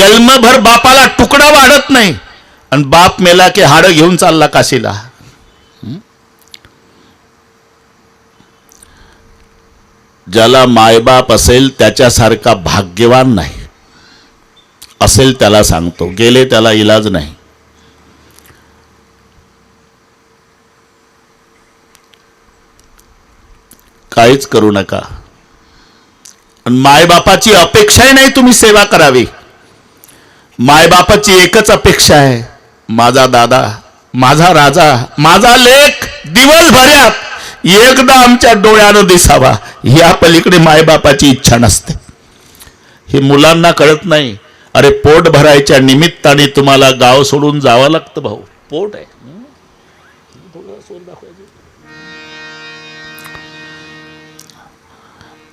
जन्मभर बापाला तुकडा वाढत नाही आणि बाप मेला की हाड घेऊन चालला काशीला. ज्याला मायबाप असेल त्याच्यासारखा भाग्यवान नाही. असेल त्याला सांगतो, गेले त्याला इलाज नाही. काहीच करू नका. आणि मायबापाची अपेक्षाही नाही तुम्ही सेवा करावी. मायबापाची एकच अपेक्षा आहे, माझा दादा, माझा राजा, माझा लेक दिवसभरात एकदा आमच्या डोळ्यानं दिसावा. या पलीकडे मायबापाची इच्छा नसते. हे मुलांना कळत नाही. अरे पोट भरायच्या निमित्ताने तुम्हाला गाव सोडून जावं लागतं भाऊ. पोट आहे.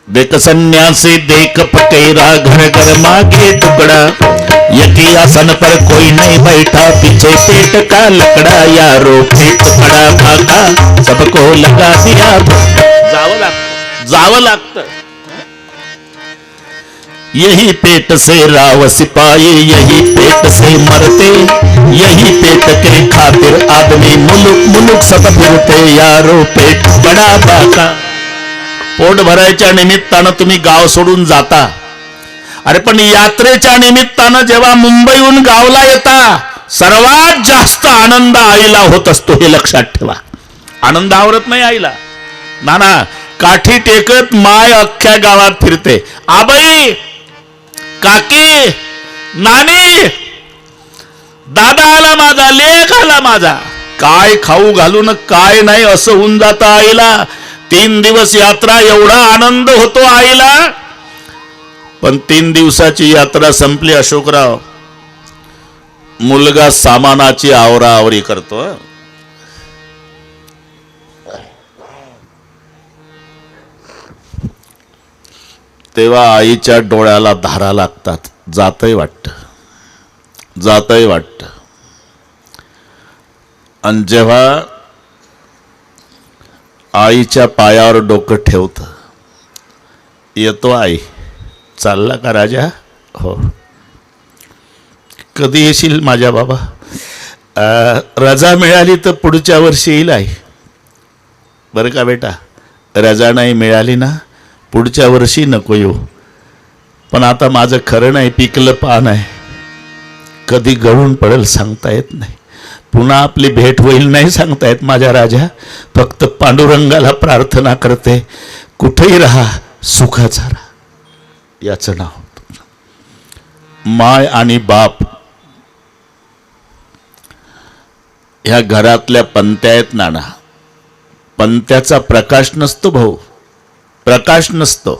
देख सन्यासी देख पटेरा घर घर मागे टुकड़ा, यकी आसन पर कोई नहीं बैठा, पीछे पेट का लकड़ा, यारो पेट पड़ा भागा सबको लगा दिया. जावं लागतं. यही पेट से राव सिपाही, यही पेट से मरते, यही पेट के खातिर आदमी मुलुक मुलुक सब फिरते, यारो पेट बड़ा बाका. पोट भरायच्या निमित्तानं तुम्ही गाव सोडून जाता. अरे पण यात्रेच्या निमित्तानं जेव्हा मुंबईहून गावला येता, सर्वात जास्त आनंद आईला होत असतो, हे लक्षात ठेवा. आनंद आवरत नाही आईला. नाना काठी टेकत माय अख्ख्या गावात फिरते. आबाई, काकी, नानी, दादा आला माझा, लेक आला माझा. काय खाऊ घालून काय नाही असं होऊन जातं आईला. 3 दिवस यात्रा, एवढा आनंद होतो आईला. पण 3 दिवसाची यात्रा संपली अशोकराव, मुलगा सामानाची आवराआवरी करतो. तेव्हा आईच्या डोळ्याला धारा लागतात. जातही वाटतं. आणि जेव्हा आईच्या पायावर डोकं ठेवतं, येतो आई. चालला का राजा? हो. कधी येशील माझ्या बाबा? रजा मिळाली तर पुढच्या वर्षी येईल आई. बरं का बेटा, रजा नाही मिळाली ना, पुढच्या वर्षी नको येऊ. पण आता माझं खरं नाही, पिकलं पान आहे, कधी गळून पडेल सांगता येत नाही. पुन्हा आपली भेट होईल नाही सांगता येत माझ्या राजा. फक्त पांडुरंगाला प्रार्थना करते, कुठेही राहा, सुखाचा राहा. याचं नाव माय आणि बाप. ह्या घरातल्या पंत्या आहेत नाना. पंत्याचा प्रकाश नसतो भाऊ, प्रकाश नसतो.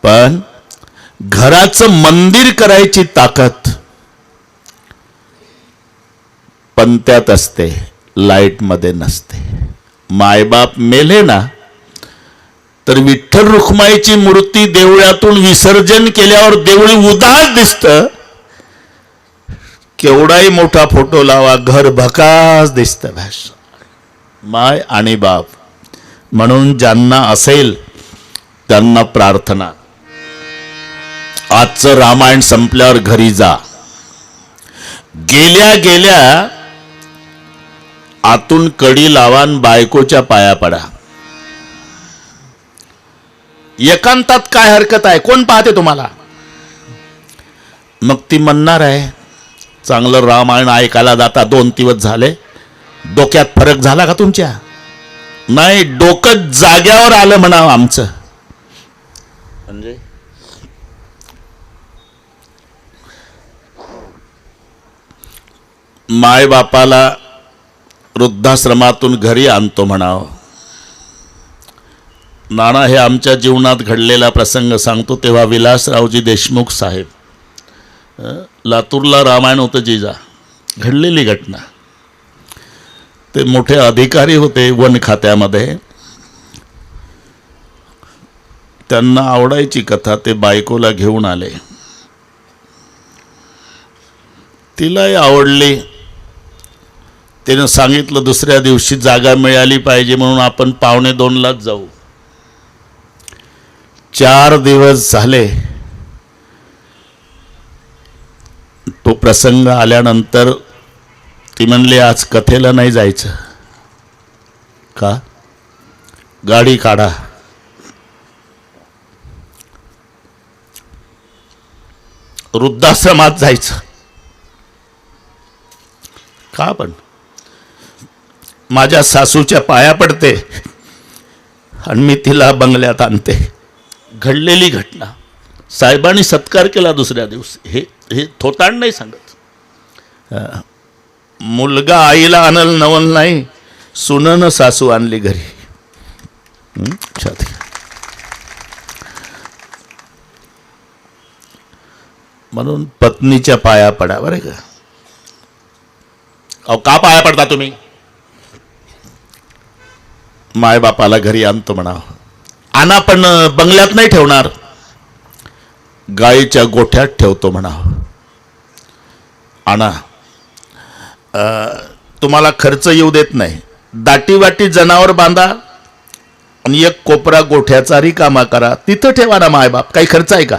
पण घराचं मंदिर करायची ताकद पंत्यात असते, लाईट मध्ये नसते. मायबाप मेले ना, तर विठ्ठल रुक्माईची मूर्ती देवळातून विसर्जन केल्यावर देवळी उदास दिसतं. केवढाही मोठा फोटो लावा, घर भकास दिसतं. माय आणि बाप. म्हणून ज्यांना असेल त्यांना प्रार्थना, आजचं रामायण संपल्यावर घरी जा. गेल्या गेल्या आतून कडी लावान बायकोच्या पाया पडा. एकांतात काय हरकत आहे? कोण पाहते तुम्हाला? मग ती म्हणणार आहे, चांगलं रामायण ऐकायला जाता 2 दिवस झाले, डोक्यात फरक झाला का तुमच्या? नाही, डोकं जाग्यावर आलं म्हणावं आमचं. म्हणजे माय बापाला वृद्धाश्रमातून घरी आणतो म्हणावं. नाना, हे आमच्या जीवनात घडलेला प्रसंग सांगतो. तेव्हा विलासरावजी देशमुख साहेब लातूरला रामायण होतं जिजा, घडलेली घटना. ते मोठे अधिकारी होते वन खात्यामध्ये. त्यांना आवडायची कथा. ते बायकोला घेऊन आले, तिलाही आवडली. त्यानं सांगितलं दुसऱ्या दिवशी जागा मिळाली पाहिजे म्हणून आपण 1:45 जाऊ. 4 दिवस झाले, प्रसंग आल्यानंतर ती म्हणली आज कथेला नाही जायचं का? गाडी काढा. वृद्धाश्रमात जायचं का? पण माझ्या सासूच्या पाया पडते आणि मी तिला बंगल्यात आणते. घडलेली घटना. साहेबांनी सत्कार केला दुसऱ्या दिवशी. हे थोतांड नाही सांगत. मुलगा आईला आणल नवल नाही, सुनन सासू आणली घरी. म्हणून पत्नीच्या पाया पडा बरं का. अहो का पाया पडता तुम्ही? मायबापाला घरी आणतो म्हणा. आणा पण बंगल्यात नाही ठेवणार, गाईच्या गोठ्यात ठेवतो म्हणा. आणा. तुम्हाला खर्च येऊ देत नाही. दाटी वाटी जनावर बांधा आणि एक कोपरा गोठ्याचा रिकामा करा, तिथं ठेवा ना मायबाप. काही खर्च आहे का?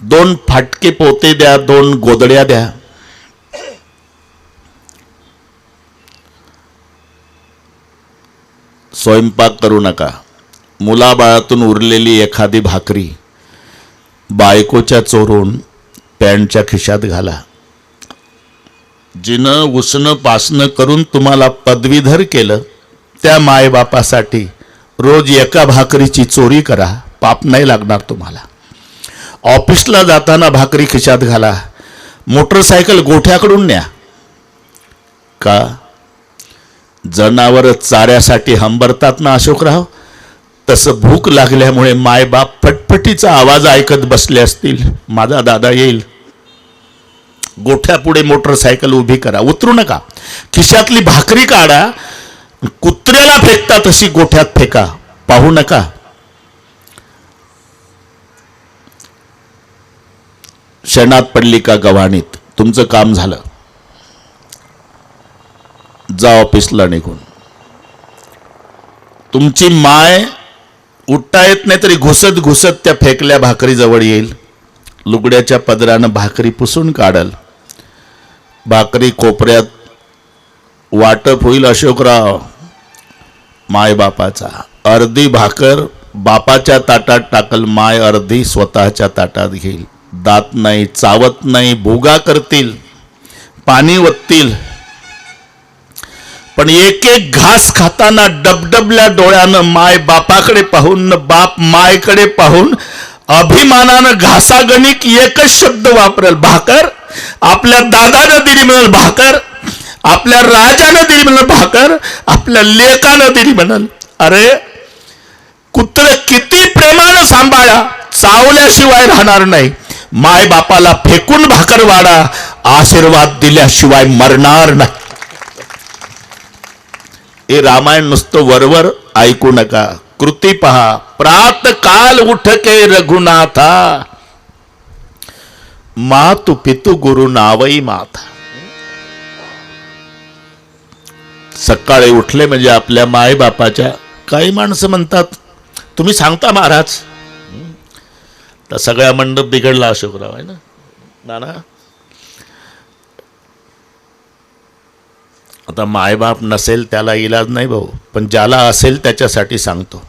2 फाटके पोते द्या, 2 गोदड्या द्या. स्वयंपाक करू नका. मुलाबाळातून उरलेली एखादी भाकरी बायकोच्या चोरून पॅन्टच्या खिशात घाला. जिनं उसणं पासणं करून तुम्हाला पदवीधर केलं त्या मायबापासाठी रोज एका भाकरीची चोरी करा, पाप नाही लागणार तुम्हाला. ऑफिसला जाताना भाकरी खिशात घाला. मोटरसायकल गोठ्याकडून न्या. का? जनावर चाऱ्यासाठी हंबरतात ना अशोकराव, तसं भूक लागल्यामुळे मायबाप फटफटीचा आवाज ऐकत बसले असतील. माझा दादा येईल. गोठ्यापुढे मोटरसायकल उभी करा. उतरू नका. खिशातली भाकरी काढा, कुत्र्याला फेकता तशी गोठ्यात फेका. पाहू नका. शेणात पडली का गव्हाणीत. तुमचं काम झालं. जा ऑफिसला निघून. तुमची माय उठता येत नाही तरी घुसत घुसत त्या फेकल्या भाकरी जवळ येईल. लुगड्याच्या पदरानं भाकरी पुसून काढल. भाकरी कोपऱ्यात वाटप होईल अशोकराव मायबापाचा. अर्धी भाकर बापाच्या ताटात टाकल, माय अर्धी स्वतःच्या ताटात घेईल. दात नाही, चावत नाही, भुगा करतील, पाणी वततील, पण एक एक घास खाताना डबडबल्या डोळ्यानं माय बापाकडे पाहून, बाप मायकडे पाहून अभिमानानं घासागणिक एकच शब्द वापरेल, भाकर. आपल्या दादानं दिली म्हणाल भाकर, आपल्या राजानं दिली म्हणाल भाकर, आपल्या लेकानं दिली म्हणाल. अरे कुत्र किती प्रेमानं सांभाळा, चावल्याशिवाय राहणार नाही. माय बापाला फेकून भाकर वाढा, आशीर्वाद दिल्याशिवाय मरणार नाही. हे रामायण नुसतं वरवर ऐकू नका, कृती पहा. प्रात काल उठके रघुनाथा, मातु पितु गुरु नावई माता. सकाळी उठले म्हणजे आपल्या माय बापाच्या. काही माणसं म्हणतात तुम्ही सांगता महाराज, तर सगळ्या मंडप बिघडला अशोकराव आहे ना. नाना आता मायबाप नसेल त्याला इलाज नाही भाऊ, पण ज्याला असेल त्याच्यासाठी सांगतो.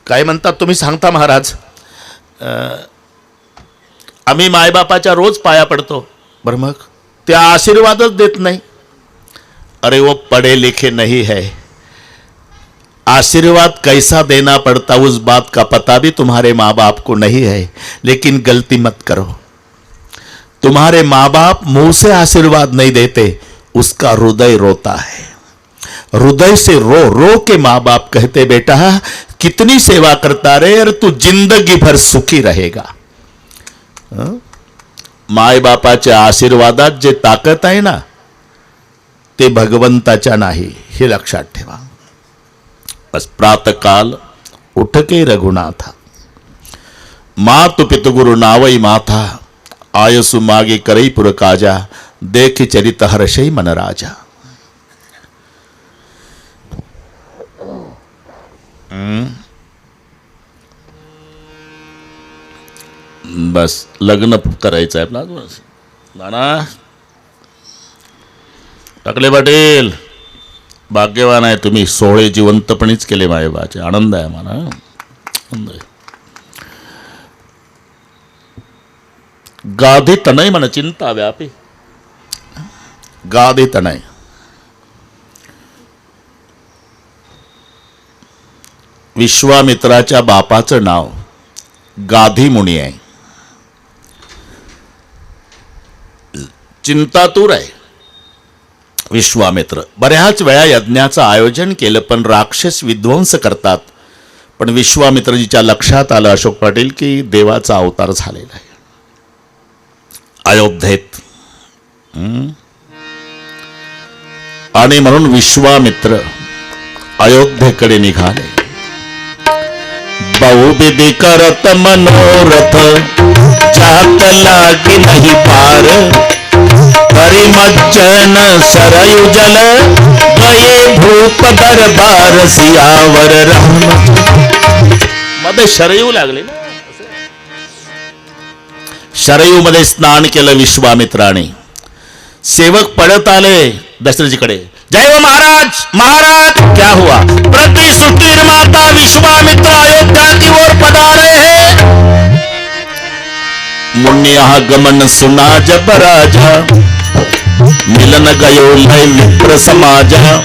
काय म्हणतात तुम्ही सांगता महाराज, आम्ही मायबापाच्या रोज पाया पडतो. बरं मग ते आशीर्वादच देत नाही. अरे वो पढ़े लिखे नहीं है, आशीर्वाद कैसा देना पड़ता उस बात का पता भी तुम्हारे माँ बाप को नहीं है. लेकिन गलती मत करो, तुम्हारे माँ बाप मुंह से आशीर्वाद नहीं देते, उसका हृदय रोता है. हृदय से रो रो के माँ बाप कहते बेटा कितनी सेवा करता रे, और तू जिंदगी भर सुखी रहेगा. माय बापाच्या आशीर्वादात जे ताकद आहे ना, ते भगवंताच्या नाही, हे लक्षात ठेवा. बस प्रातकाल उठके रघुनाथा, मातु पितु गुरु नावई माथा. आयसु मागे करई पुर काजा, देख चरित हर्षई मन राजा. बस लग्न करायचं आहे आपला. नाना टाकले पाटील भाग्यवान आहे तुम्ही. सोहळे जिवंतपणीच केले मायबाचे. आनंद आहे मला, आनंद आहे. गाधी तनय मन चिंता व्यापी. गाधी तनय विश्वामित्राच्या बापाचं नाव गाधी मुनी आहे. चिंतातूर आहे विश्वामित्र. बऱ्याच वेळा यज्ञाचं आयोजन केलं पण राक्षस विध्वंस करतात. पण विश्वामित्रजीच्या लक्षात आलं अशोक पाटील की देवाचा अवतार झालेला आहे अयोध्येत. आणि म्हणून विश्वामित्र अयोध्येकडे निघाले. बहुविधी करत मनोरथ जात लागी नाही पार. परिमज्जन सरयु जल गये भूप दरबार सियावर राम. मध्ये शरयू लागले ना. शरयू मध्ये स्नान केलं विश्वामित्राने. सेवक पळत आले दशरथजीकडे. जय हो महाराज, महाराज क्या हुआ? प्रति सुटीर माता विश्वामित्र अयोध्या की ओर पधारे हैं. मुनि आगमन सुना जब राजा मिलन गयो लय विप्र समाजा.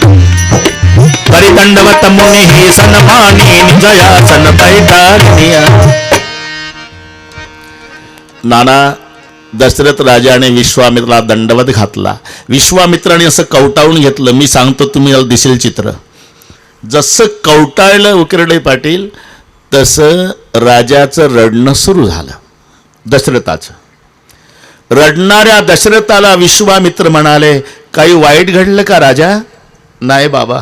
परिदंडवत मुनि ही सन्मानी निजयासन बैठानिया. नाना दशरथ राजाने विश्वामित्राला दंडवत घातला. विश्वामित्राने असं कवटाळून घेतलं. मी सांगतो तुम्ही दिसेल चित्र. जसं कवटाळलं उकिरडे पाटील तसं राजाचं रडणं सुरू झालं. दशरथाचं. रडणाऱ्या दशरथाला विश्वामित्र म्हणाले, काही वाईट घडलं का राजा? नाही बाबा.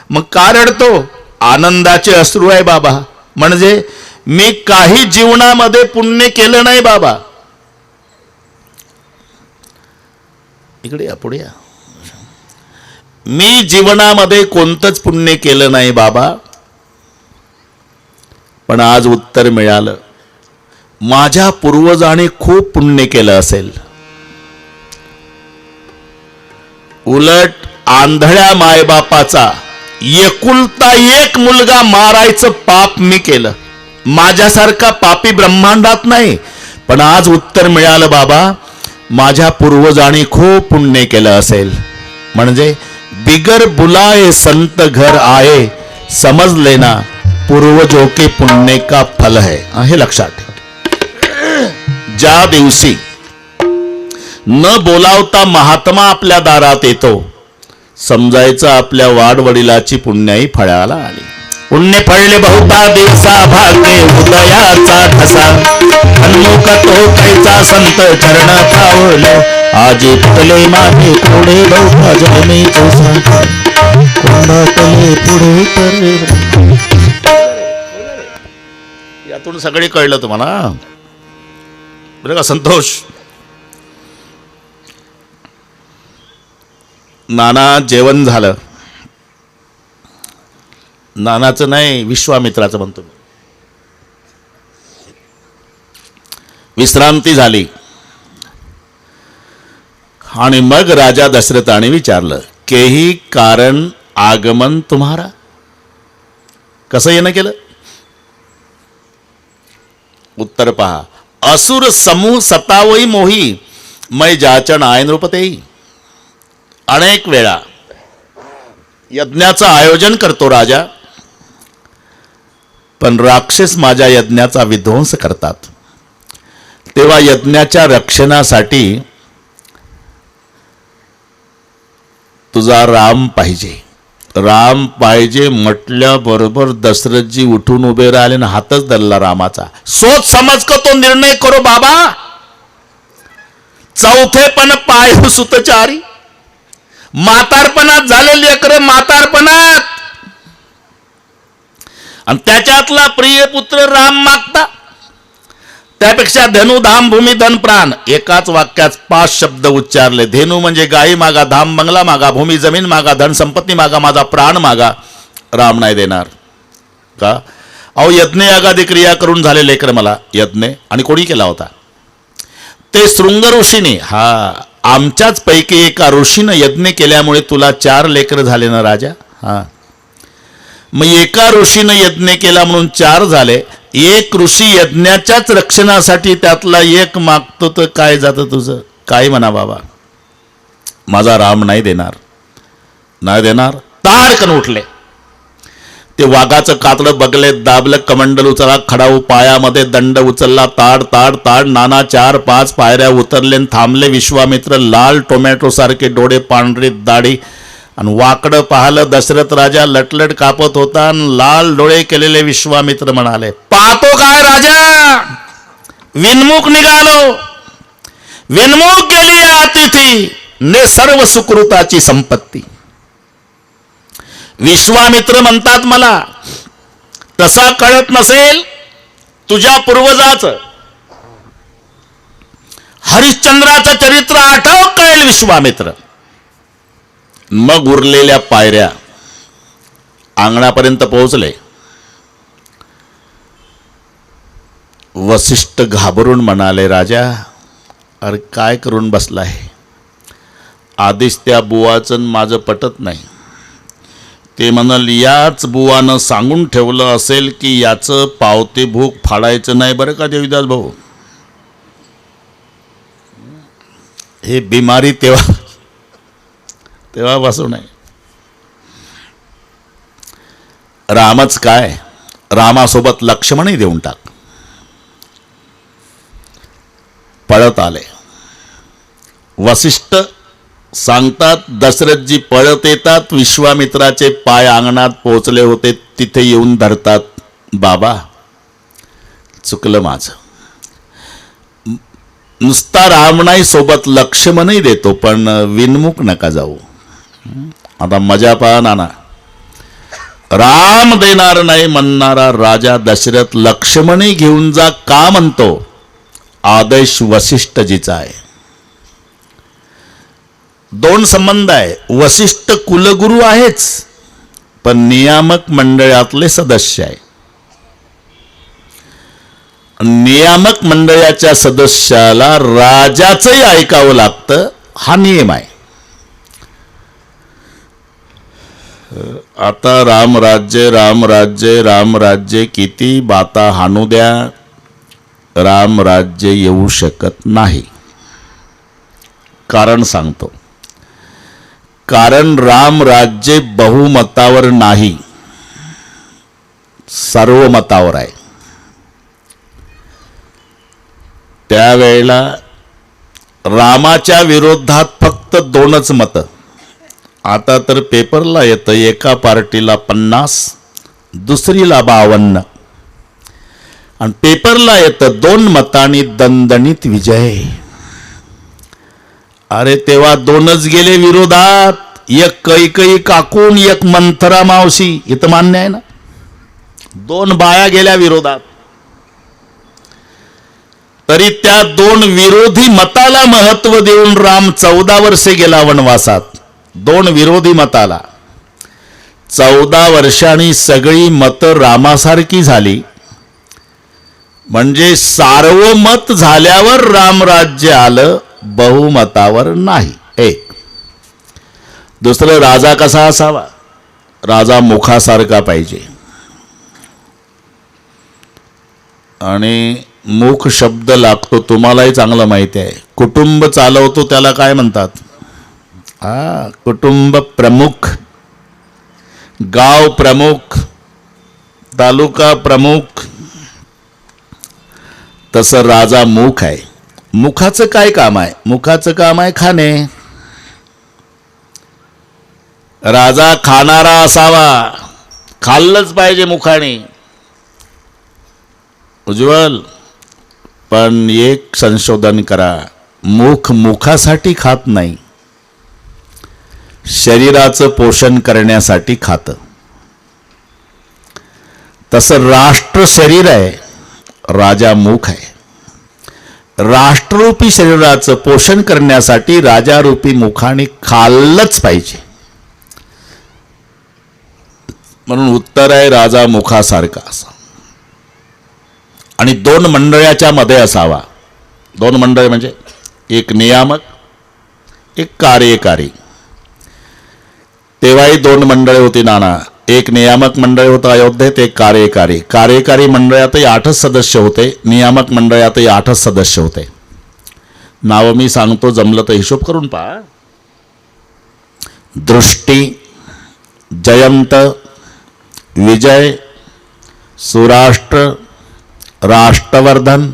मग का रडतो? आनंदाचे अश्रू आहे बाबा. म्हणजे मी काही जीवनामध्ये पुण्य केलं नाही बाबा. इकडे या, पुढे या. मी जीवनामध्ये कोणतंच पुण्य केलं नाही बाबा. पण आज उत्तर मिळालं. माझ्या पूर्वजांनी खूप पुण्य केलं असेल. उलट आंधळ्या मायबापाचा एकुलता एक मुलगा मारायचं पाप मी केलं. माझ्यासारखा पापी ब्रह्मांडात नाही. पण आज उत्तर मिळालं बाबा, माझ्या पूर्वजांनी खूप पुण्य केलं असेल. म्हणजे बिगर बुलाए संत घर आए, समज लेना पूर्वजों के पुण्य का फल है. हे लक्षात ठेवा. ज्या दिवशी न बोलावता महात्मा आपल्या दारात येतो, समजायचं आपल्या वाडवडिलाची पुण्याई फळाला आली. पुण्य फळले बहुता दिवसा भाग्य उदयाचा ठसा. हन्मुख तो कैचा संत चरण पावले. आजी पुतले मागे पुढे बहुता जन्मे चोसा. कोंडातले पुढे करे. यातून सगळे कळलं तुम्हाला बरं का संतोष? नाना जेवण झालं. नानाचं नाही, विश्वामित्राचं म्हणतो मी. विश्रांती झाली आणि मग राजा दशरथाने विचारलं, केही कारण आगमन तुम्हारा? कसं येणं केलं? उत्तर पहा. असुर समूह सतावई मोही मै जाचन आयन रूपतेई. अनेक वेळा यज्ञाचं आयोजन करतो राजा, पण राक्षस माझ्या यज्ञाचा विध्वंस करतात. तेव्हा यज्ञाच्या रक्षणासाठी तुझा राम पाहिजे. राम पाहिजे म्हटल्याबरोबर दशरथजी उठून उभे राहिले आणि हातच धरला रामाचा. सोच समज का तो निर्णय करो बाबा. चौथेपण पाय सुतचारी. म्हातारपणात झालेली अकर म्हातारपणात, आणि त्याच्यातला प्रिय पुत्र राम मागता. त्यापेक्षा धनु धाम भूमी धन प्राण. एकाच वाक्यात 5 शब्द उच्चारले. धेनू म्हणजे गाई मागा, धाम बंगला मागा, भूमी जमीन मागा, धन संपत्ती मागा, माझा प्राण मागा. राम नाही देणार का? अहो यज्ञ यागादी क्रिया करून झाले लेकर मला यज्ञ. आणि कोणी केला होता? ते शृंग ऋषीने, हा आमच्याच पैकी एका ऋषीनं यज्ञ केल्यामुळे तुला 4 लेकर झाले ना राजा. हा मग एका ऋषीनं यज्ञ केला म्हणून 4 झाले. एक ऋषी यज्ञाच्याच रक्षणासाठी त्यातला एक मागतो तर काय जातं तुझं? काय म्हणा बाबा, माझा राम नाही देणार, नाही देणार. ताडकन उठले. ते वाघाचं कातडं बगले, दाबलं, कमंडल उचलला, खडाऊ पायामध्ये दंड उचलला, ताड ताड ताड, नाना 4-5 पायऱ्या उतरले, थांबले. विश्वामित्र लाल टोमॅटो सारखे डोळे, पांढरी दाढी आणि वाकडं पाहिलं. दशरथ राजा लटलट कापत होता आणि लाल डोळे केलेले विश्वामित्र म्हणाले, पाहतो काय राजा, विनमुख निघालो. विनमुख गेली अतिथी ने सर्व सुकृताची संपत्ती. विश्वामित्र म्हणतात, मला तसा कळत नसेल तुझ्या पूर्वजाचं हरिश्चंद्राचं चरित्र आठव, कळेल विश्वामित्र. मग उरलेल्या पायऱ्या अंगणापर्यंत पोहोचले. वसिष्ठ घाबरून म्हणाले, राजा अरे काय करून बसलाय? आधीच त्या बुवाचं माझं पटत नाही. ते म्हणाल, याच बुवानं सांगून ठेवलं असेल की याचं पावते भूक फाडायचं नाही बरं का देवीदास भाऊ. हे बिमारी तेव्हा बसू नये. रामच काय, रामासोबत लक्ष्मणही देऊन टाक. पळत आले. वसिष्ठ सांगतात, दशरथजी पळत येतात. विश्वामित्राचे पाय अंगणात पोहोचले होते, तिथे येऊन धरतात. बाबा चुकलं माझं. नुसता राम नाही, सोबत लक्ष्मणही देतो, पण विनमुख नका जाऊ. आता मजा पहा नाना. राम देणार नाही म्हणणारा राजा दशरथ लक्ष्मणही घेऊन जा का म्हणतो? आदेश वसिष्ठजीचा आहे. 2 संबंध आहे. वसिष्ठ कुलगुरू आहेच, पण नियामक मंडळातले सदस्य आहे. नियामक मंडळाच्या सदस्याला राजाचंही ऐकावं लागतं, हा नियम आहे. आता रामराज्य रामराज्य रामराज्य किती बाता हाणू द्या, रामराज्य येऊ शकत नाही. कारण सांगतो. कारण रामराज्य बहुमतावर नाही, सर्वमतावर आहे. त्यावेळेला रामाच्या विरोधात फक्त 2च मतं. आता तर पेपरला येतं, एका पार्टीला 50, दुसरीला 52, आणि पेपरला येतं 2 मतांनी दणदणीत विजय. अरे तेव्हा 2च गेले विरोधात, एक कैकई काकून, एक मंथरा मावशी. इथं मान्य आहे ना? 2 बाया गेल्या विरोधात. तरी त्या 2 विरोधी मताला महत्व देऊन राम 14 वर्षे गेला वनवासात. 2 विरोधी मताला 14 वर्षांनी सगळी मतं रामासारखी झाली. म्हणजे सार्वमत झाल्यावर रामराज्य आलं, बहुमतावर नाही. एक. दुसरं, राजा कसा असावा? राजा मुखासारखा पाहिजे. आणि मुख शब्द लागतो, तुम्हालाही चांगलं माहिती आहे. कुटुंब चालवतो त्याला काय म्हणतात? कुटुंब प्रमुख, गाव प्रमुख, तालुका प्रमुख. तसं राजा मुख आहे. मुखाचं काय काम आहे? मुखाचं काम आहे खाणे. राजा खाणारा असावा, खाल्लंच पाहिजे मुखाने. उज्ज्वल, पण एक संशोधन करा, मुख मुखासाठी खात नाही, शरीराचं पोषण करण्यासाठी खातं. तसं राष्ट्र शरीर आहे, राजा मुख आहे. राष्ट्ररूपी शरीराचं पोषण करण्यासाठी राजारूपी मुखाने खाल्लंच पाहिजे. म्हणून उत्तर आहे, राजा मुखासारखा असा. आणि 2 मंडळाच्या मध्ये असावा. 2 मंडळ म्हणजे एक नियामक, एक कार्यकारी. तेव्हाही दोन मंडळे होती नाना. एक नियामक मंडळ होतं अयोध्येत, एक कार्यकारी. कार्यकारी मंडळातही 8च सदस्य होते, नियामक मंडळातही 8च सदस्य होते. नावं मी सांगतो, जमलं तर हिशोब करून पहा. दृष्टी, जयंत, विजय, सुराष्ट्र, राष्ट्रवर्धन,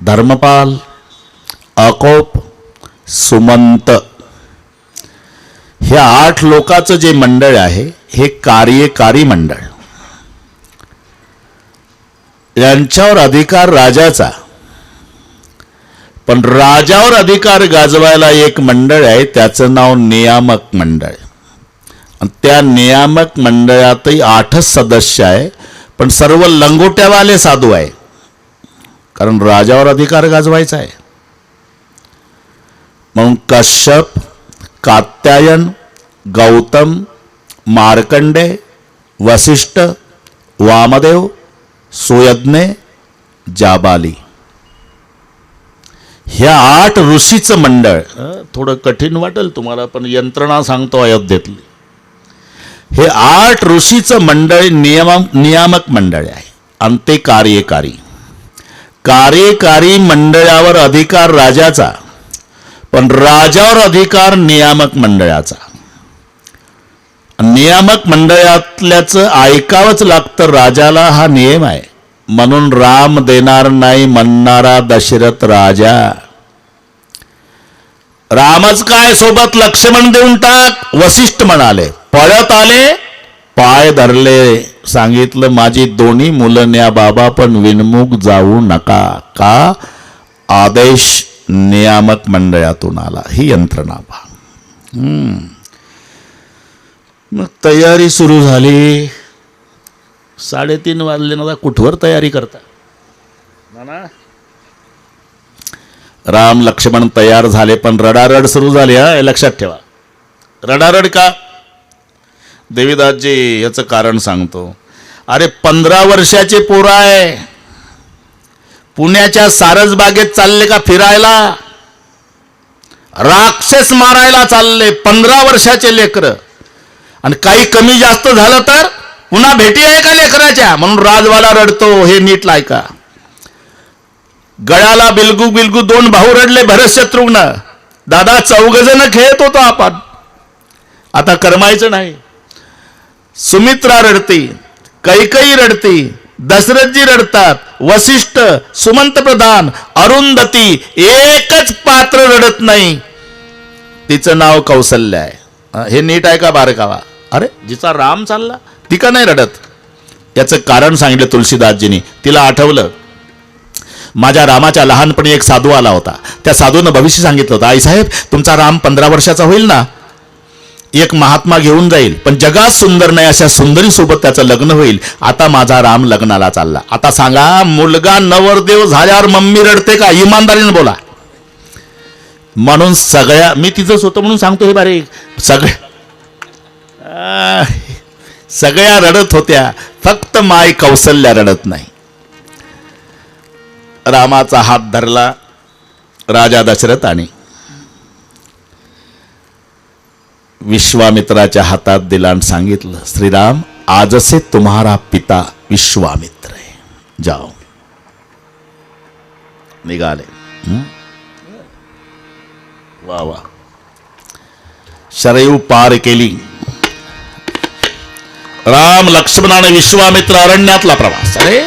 धर्मपाल, अकोप, सुमंत. हे 8 लोकांचं जे मंडळ आहे हे कार्यकारी मंडळ. यांच्यावर अधिकार राजाचा, पण राजावर अधिकार गाजवायला एक मंडळ आहे, त्याचं नाव नियामक मंडळ. आणि त्या नियामक मंडळातही 8च सदस्य आहे, पण सर्व लंगोट्यावाले साधू आहे, कारण राजावर अधिकार गाजवायचा आहे. म्हणून कश्यप, कात्यायन, गौतम, मार्कंडे, वसिष्ठ, वामदेव, सुयज्ञे, जाबाली, ह्या 8 ऋषीचं मंडळ. थोडं कठीण वाटेल तुम्हाला, पण यंत्रणा सांगतो अयोध्येतली. हे 8 ऋषीचं मंडळ नियामक मंडळ आहे, आणि ते कार्यकारी. कार्यकारी मंडळावर अधिकार राजाचा, पण राजावर अधिकार नियामक मंडळाचा. नियामक मंडळातल्याचं ऐकावंच लागतं राजाला, हा नियम आहे. म्हणून राम देणार नाही म्हणणारा दशरथ राजा. रामच काय, सोबत लक्ष्मण देऊन टाक, वसिष्ठ म्हणाले. पळत आले, पाय धरले, सांगितलं माझी दोन्ही मुलं न्या बाबा, पण विनमुख जाऊ नका. का? आदेश नियामक मंडळातून आला. ही यंत्रणा पहा. मग तयारी सुरू झाली. 3:30 वाजले ना, कुठवर तयारी करता ना. राम लक्ष्मण तयार झाले, पण रडारड सुरू झाली. हा, हे लक्षात ठेवा. रडारड का? देवीदासजी याचं कारण सांगतो. अरे 15 वर्षाचे पोरं आहे, पुण्याच्या सारसबागेत चालले का फिरायला, राक्षस मारायला चालले. 15 वर्षाचे लेकरं. आणि काही कमी जास्त झालं तर पुन्हा भेटी आहे का लेकराच्या, म्हणून राजवाला रडतो. हे नीट ऐका. गळ्याला बिलगू बिलगू 2 भाऊ रडले, भरत शत्रुघ्न. दादा 4 जण खेळत होतो आपण, आता करमायचं नाही. सुमित्रा रडती, कैकई रडती, दशरथजी रडतात, वसिष्ठ, सुमंत प्रधान, अरुंधती, एकच पात्र रडत नाही, तिचं नाव कौसल्या आहे. हे नीट आहे का बारकावा. अरे जिचा राम चालला ती का नाही रडत? याचं कारण सांगितलं तुलसीदासजींनी. तिला आठवलं, माझ्या रामाच्या लहानपणी एक साधू आला होता. त्या साधूनं भविष्य सांगितलं होतं, आईसाहेब तुमचा राम 15 वर्षाचा होईल ना, एक महात्मा घेऊन जाईल, पण जगात सुंदर नाही अशा सुंदरी सोबत त्याचं लग्न होईल. आता माझा राम लग्नाला चालला. आता सांगा, मुलगा नवरदेव झाल्यावर मम्मी रडते का? इमानदारीने बोला. म्हणून सगळ्या, मी तिथंच होतो म्हणून सांगतो हे बारीक, सगळ्या रडत होत्या, फक्त माय कौसल्या रडत नाही. रामाचा हात धरला राजा दशरथाने, विश्वामित्राच्या हातात दिला आणि सांगितलं, श्रीराम आज से तुम्हारा पिता विश्वामित्र है, जाओ. निघाले. वा वा. शरयू पार केली. राम लक्ष्मणाने विश्वामित्र अरण्यातला प्रवास. अरे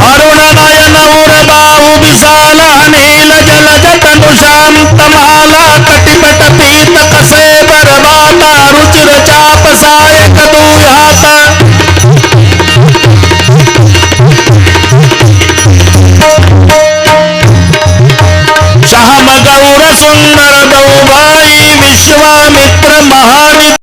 अरुणनयन उर्बाहु विशाला नील जलज तनु शांतमाला कटिपट पीत कसे बरबाता रुचिर चाप सायक दूहाता